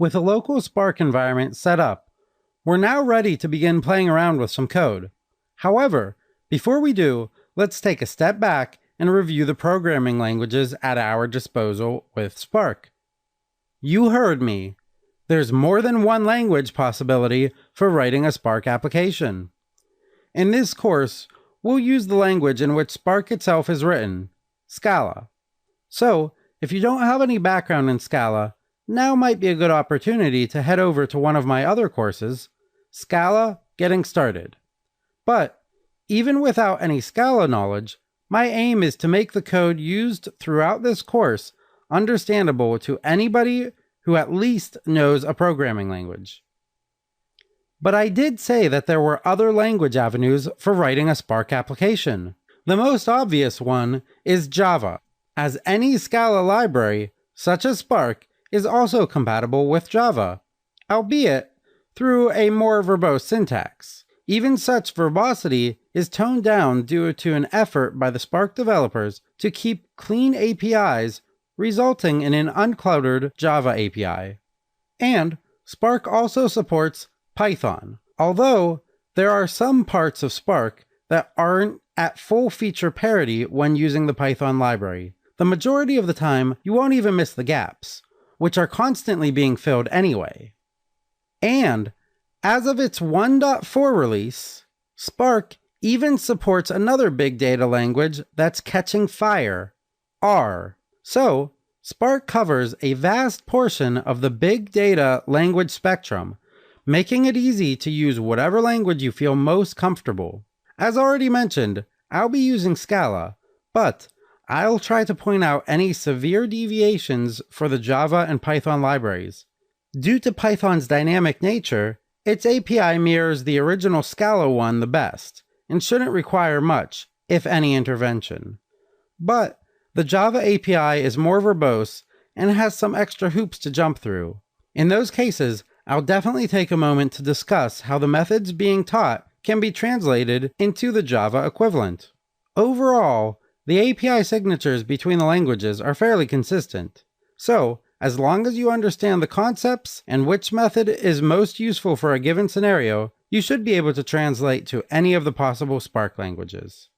With a local Spark environment set up, we're now ready to begin playing around with some code. However, before we do, let's take a step back and review the programming languages at our disposal with Spark. You heard me. There's more than one language possibility for writing a Spark application. In this course, we'll use the language in which Spark itself is written, Scala. So, if you don't have any background in Scala, now might be a good opportunity to head over to one of my other courses, Scala Getting Started. But, even without any Scala knowledge, my aim is to make the code used throughout this course understandable to anybody who at least knows a programming language. But I did say that there were other language avenues for writing a Spark application. The most obvious one is Java, as any Scala library, such as Spark, is also compatible with Java, albeit through a more verbose syntax. Even such verbosity is toned down due to an effort by the Spark developers to keep clean APIs, resulting in an uncluttered Java API. And Spark also supports Python, although there are some parts of Spark that aren't at full feature parity when using the Python library. The majority of the time, you won't even miss the gaps, which are constantly being filled anyway. And as of its 1.4 release, Spark even supports another big data language that's catching fire, R. So, Spark covers a vast portion of the big data language spectrum, making it easy to use whatever language you feel most comfortable. As already mentioned, I'll be using Scala, but I'll try to point out any severe deviations for the Java and Python libraries. Due to Python's dynamic nature, its API mirrors the original Scala one the best, and shouldn't require much, if any, intervention. But the Java API is more verbose and has some extra hoops to jump through. In those cases, I'll definitely take a moment to discuss how the methods being taught can be translated into the Java equivalent. Overall, the API signatures between the languages are fairly consistent. So, as long as you understand the concepts and which method is most useful for a given scenario, you should be able to translate to any of the possible Spark languages.